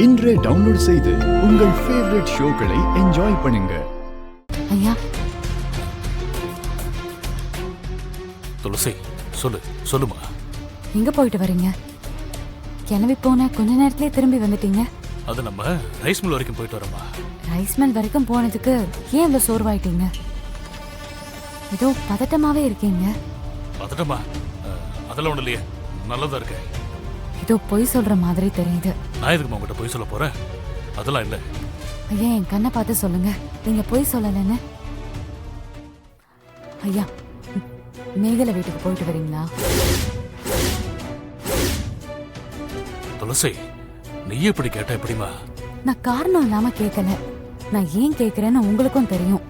இன்றே டவுன்லோட் செய்து உங்கள் ஃபேவரட் ஷோக்களை என்ஜாய் பண்ணுங்க. ஐயா, துளசி, சொல்லுமா. எங்க போயிட்டு வரீங்க? கிளம்பி போன கொஞ்ச நேரத்திலே திரும்பி வந்துட்டீங்க. அது நம்ம ரைஸ் மில் வரைக்கும் போயிட்டு வரோமா. ரைஸ் மில் வரைக்கும் போனதுக்கு ஏன் இவ்வளவு சோர்வாயிட்டீங்க? ஏதோ பதட்டமாவே இருக்கீங்க. பதட்டமா? அதெல்லாம் ஒண்ணு இல்லையே, நல்லதா இருக்கு. ஏதோ பொய் சொல்ற மாதிரி தெரியுது. நான் எதுக்கு உங்ககிட்ட பொய் சொல்ல போறேன்? அதெல்லாம் இல்ல. ஐயா, என் கண்ணை பார்த்து சொல்லுங்க, நீங்க பொய் சொல்லலன்னு. ஐயா, மேகலை வீட்டுக்கு போயிட்டு வரீங்களா? துளசி, நீ எப்படி கேட்ட? எப்படிமா? நான் காரணம் இல்லாம கேட்கல. நான் ஏன் கேட்கிறேன்னு உங்களுக்கும் தெரியும்.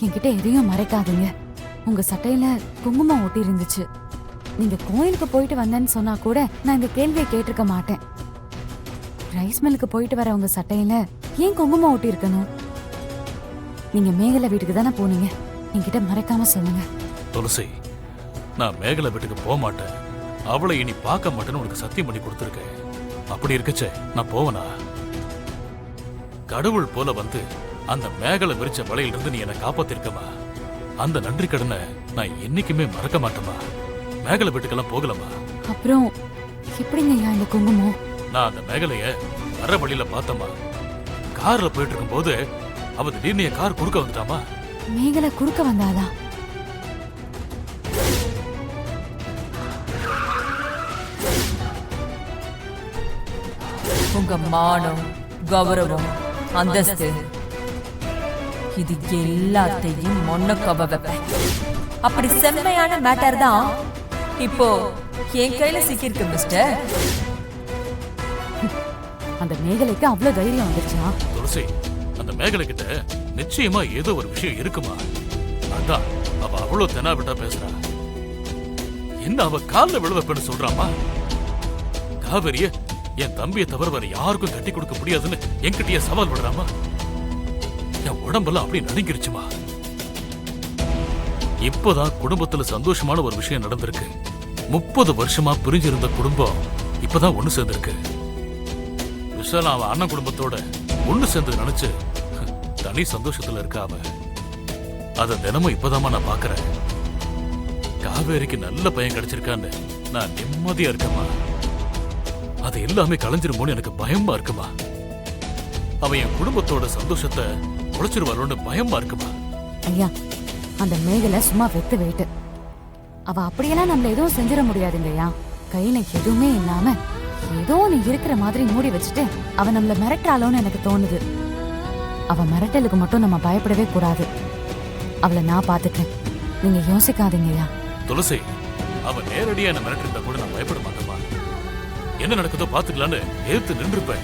என்கிட்ட எதையும் மறைக்காதீங்க. உங்க சட்டையில குங்குமம் ஒட்டி இருந்துச்சு. நீங்க கோயிலுக்கு போயிட்டு வந்தேன்னு சொன்னா கூட நான் இந்த கேள்வியை கேட்டிருக்க மாட்டேன். ரைஸ் மில்லுக்கு போயிட்டு வர உங்க சட்டையில ஏன் குங்குமம் ஒட்டி இருக்கணும்? நீங்க மேகலை வீட்டுக்கு தானே போனீங்க. என்கிட்ட மறைக்காம சொல்லுங்க. துளசி, நான் மேகலை வீட்டுக்கு போக மாட்டேன். அவளை இனி பார்க்க மாட்டேன்னு உனக்கு சத்தியம் பண்ணி கொடுத்துருக்கேன். அப்படி இருக்கச்சே நான் போவனா? கடவுள் போல வந்து அந்த மேகலை விரிச்ச வலையில இருந்து நீ என்னை காப்பாத்திருக்கமா. அந்த நன்றி கடனை நான் என்னைக்குமே மறக்க மாட்டேமா. மேகலை வீட்டுக்கெல்லாம் போகலமா. அப்புறம் எப்படிங்க ஐயா இந்த குங்குமம்? நான் அந்த மேகலைய வர வழியில பார்த்தமா. கார்ல போயிட்டு இருக்கும் போது அவ திடீர்னு கார் குறுக்க வந்துட்டாமா. மேகலை குறுக்க வந்தாளா? உங்க மானம், கௌரவம், அந்தஸ்து இது எல்லாத்தையும் மொன்னக்கவ வைப்பேன். அப்படி செம்மையான மேட்டர் தான் இப்போ என் கையில சிக்கிருக்கு மிஸ்டர். அந்த மேகலைக்கு அவ்வளவு தைரியம் வந்துருச்சா? துளசி, அந்த மேகலை கிட்ட நிச்சயமா ஏதோ ஒரு விஷயம் இருக்குமா. அதான் அவ அவ்வளவு தெனாவிட்டா பேசுறா. என்ன அவ காலில் விழுவப்பன்னு சொல்றாமா. காவேரிய என் தம்பியை தவிர வேற யாருக்கும் கட்டி கொடுக்க முடியாதுன்னு என்கிட்டயே சவால் விடுறாமா. என் உடம்பெல்லாம் அப்படி நடுங்கிருச்சுமா. இப்போதான் குடும்பத்துல சந்தோஷமான ஒரு விஷயம் நடந்திருக்கு. 30 வருஷமா பிரிஞ்சிருந்த குடும்பம் இப்பதான் ஒண்ணு சேர்ந்திருக்கு. விஷாலா அவன் அண்ணன் குடும்பத்தோட ஒண்ணு சேர்ந்து நினைச்சு தனி சந்தோஷத்துல இருக்க. அவ அத தினமும் இப்பதாமா நான் பாக்குறேன். காவேரிக்கு நல்ல பையன் கிடைச்சிருக்கான்னு நான் நிம்மதியா இருக்கமா. அது எல்லாமே கலைஞ்சிருமோன்னு எனக்கு பயமா இருக்குமா. அவன் என் குடும்பத்தோட சந்தோஷத்தை உழைச்சிருவாளோன்னு பயமா இருக்குமா. ஐயா, அந்த மேகலை சும்மா வெத்து வெயிட்டு. அவ அப்படியெல்லாம் நம்மள எதுவும் செஞ்சிட முடியாதுங்கய்யா. கையில எதுவுமே இல்லாம ஏதோ நீ இருக்கிற மாதிரி மூடி வச்சுட்டு அவ நம்மள மிரட்டாளோன்னு எனக்கு தோணுது. அவ மிரட்டலுக்கு மட்டும் நம்ம பயப்படவே கூடாது. அவளை நான் பாத்துக்கிறேன், நீங்க யோசிக்காதீங்கய்யா. துளசி, அவ நேரடியா என்ன மிரட்டிருந்தா கூட நான் பயப்பட மாட்டேமா. என்ன நடக்குதோ பாத்துக்கலான்னு ஏத்து நின்றுப்பேன்.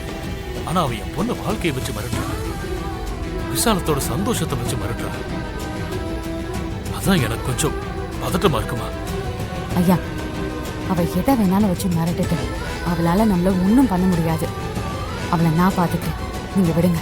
ஆனா அவ என் பொண்ணு வாழ்க்கையை வச்சு மிரட்டுறா. விசாலத்தோட சந்தோஷத்தை வச்சு மிரட்டுறா. அதான் எனக்கு கொஞ்சம் பதட்டமா இருக்குமா. ஐயா, அவ எதை வேணாலும் வச்சு மிரட்டுட்டு அவளால நம்மள ஒன்னும் பண்ண முடியாது. அவளை நான் பாத்துக்கிறேன், நீங்க விடுங்க.